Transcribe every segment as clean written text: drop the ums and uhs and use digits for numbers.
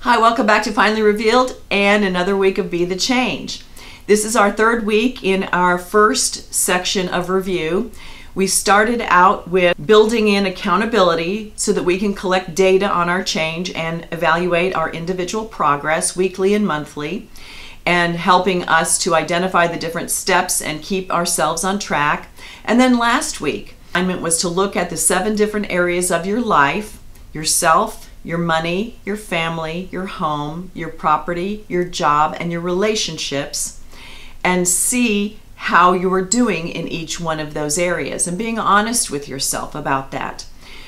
Hi, welcome back to Finally Revealed and another week of Be the Change. This is our third week in our first section of review. We started out with building in accountability so that we can collect data on our change and evaluate our individual progress weekly and monthly, and helping us to identify the different steps and keep ourselves on track. And then last week, the assignment was to look at the 7 different areas of your life: yourself, your money, your family, your home, your property, your job, and your relationships, and see how you are doing in each one of those areas and being honest with yourself about that.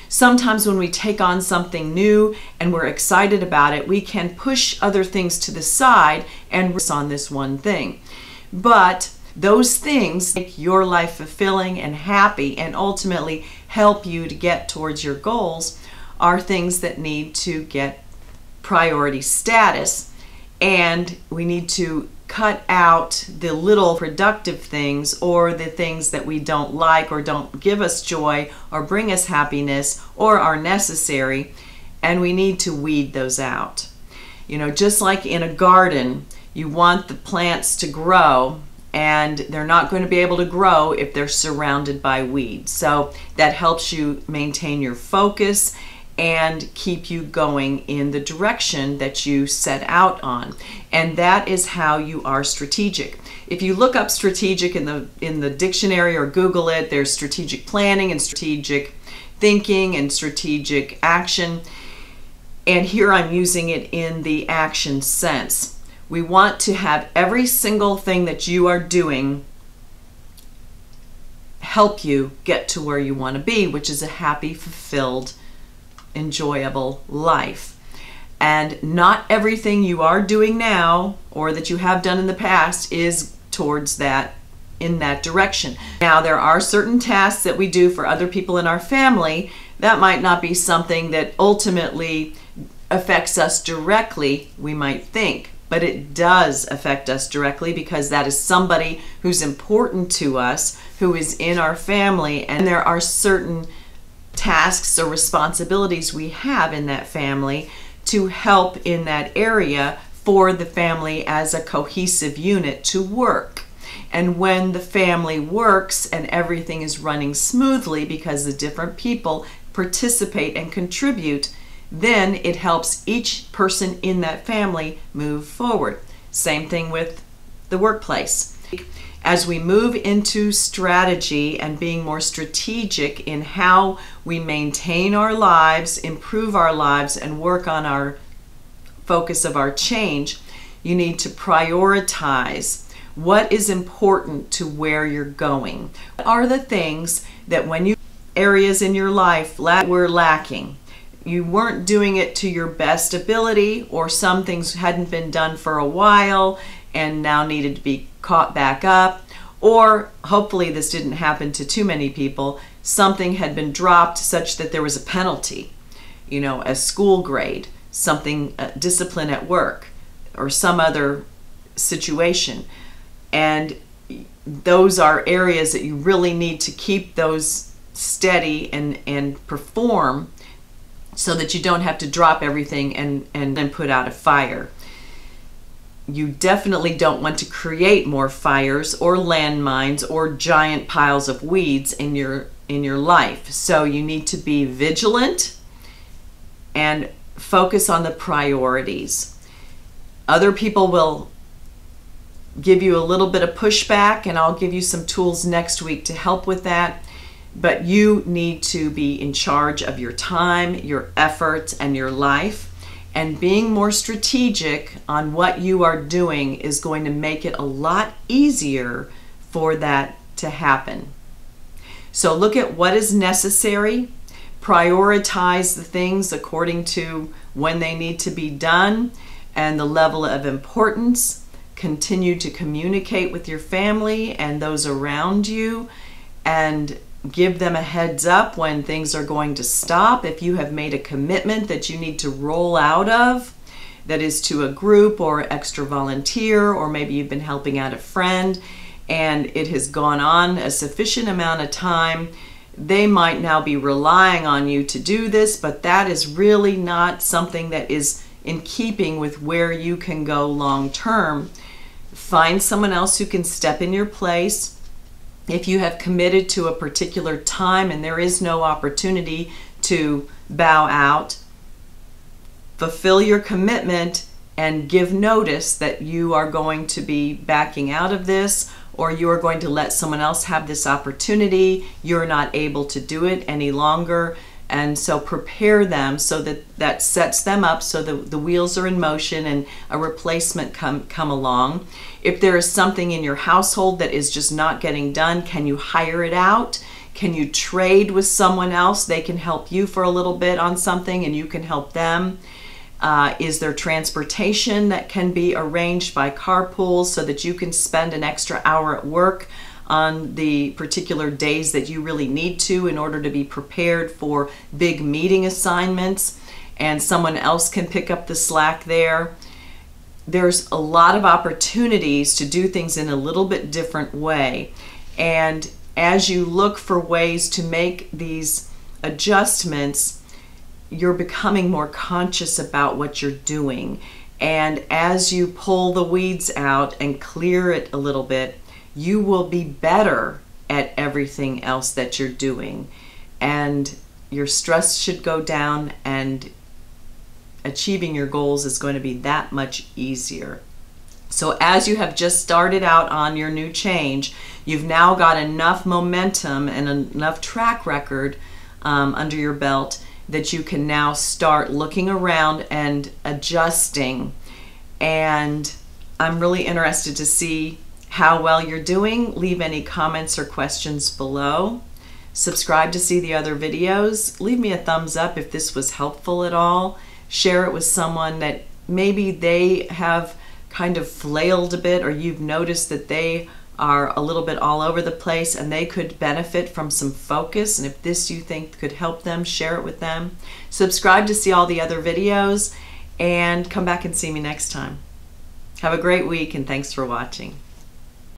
Sometimes when we take on something new and we're excited about it, we can push other things to the side and focus on this one thing. But those things make your life fulfilling and happy and ultimately help you to get towards your goals are things that need to get priority status, and we need to cut out the little productive things or the things that we don't like or don't give us joy or bring us happiness or are necessary, and we need to weed those out. You know, just like in a garden, you want the plants to grow, and they're not going to be able to grow if they're surrounded by weeds. So that helps you maintain your focus and keep you going in the direction that you set out on. And that is how you are strategic. If you look up strategic in the dictionary or Google it, there's strategic planning and strategic thinking and strategic action. And here I'm using it in the action sense. We want to have every single thing that you are doing help you get to where you want to be, which is a happy, fulfilled, enjoyable life. And not everything you are doing now or that you have done in the past is towards that, in that direction. Now, there are certain tasks that we do for other people in our family that might not be something that ultimately affects us directly, we might think, but it does affect us directly because that is somebody who's important to us, who is in our family, and there are certain tasks or responsibilities we have in that family to help in that area for the family as a cohesive unit to work. And when the family works and everything is running smoothly because the different people participate and contribute, then it helps each person in that family move forward. Same thing with the workplace. As we move into strategy and being more strategic in how we maintain our lives, improve our lives, and work on our focus of our change, you need to prioritize what is important to where you're going. What are the things that when you areas in your life were lacking? You weren't doing it to your best ability, or some things hadn't been done for a while and now needed to be caught back up, or hopefully this didn't happen to too many people, something had been dropped such that there was a penalty, you know, a school grade, something, discipline at work, or some other situation. And those are areas that you really need to keep those steady and perform so that you don't have to drop everything and then put out a fire. You definitely don't want to create more fires or landmines or giant piles of weeds in your life. So you need to be vigilant and focus on the priorities. Other people will give you a little bit of pushback, and I'll give you some tools next week to help with that. But you need to be in charge of your time, your efforts, and your life. And being more strategic on what you are doing is going to make it a lot easier for that to happen. So look at what is necessary, prioritize the things according to when they need to be done and the level of importance. Continue to communicate with your family and those around you, and give them a heads up when things are going to stop. If you have made a commitment that you need to roll out of, that is to a group or extra volunteer, or maybe you've been helping out a friend and it has gone on a sufficient amount of time, they might now be relying on you to do this, but that is really not something that is in keeping with where you can go long term. Find someone else who can step in your place. If you have committed to a particular time and there is no opportunity to bow out, fulfill your commitment and give notice that you are going to be backing out of this, or you are going to let someone else have this opportunity. You're not able to do it any longer. And so prepare them so that sets them up so the wheels are in motion and a replacement come along. If there is something in your household that is just not getting done, can you hire it out? Can you trade with someone else? They can help you for a little bit on something and you can help them. Is there transportation that can be arranged by carpools so that you can spend an extra hour at work on the particular days that you really need to in order to be prepared for big meeting assignments, and someone else can pick up the slack there? There's a lot of opportunities to do things in a little bit different way, and as you look for ways to make these adjustments, you're becoming more conscious about what you're doing. And as you pull the weeds out and clear it a little bit, you will be better at everything else that you're doing. And your stress should go down, and achieving your goals is going to be that much easier. So as you have just started out on your new change, you've now got enough momentum and enough track record under your belt that you can now start looking around and adjusting. And I'm really interested to see how well you're doing. Leave any comments or questions below. Subscribe to see the other videos. Leave me a thumbs up if this was helpful at all. Share it with someone that maybe they have kind of flailed a bit, or you've noticed that they are a little bit all over the place and they could benefit from some focus. And if this you think could help them, share it with them. Subscribe to see all the other videos and come back and see me next time. Have a great week and thanks for watching.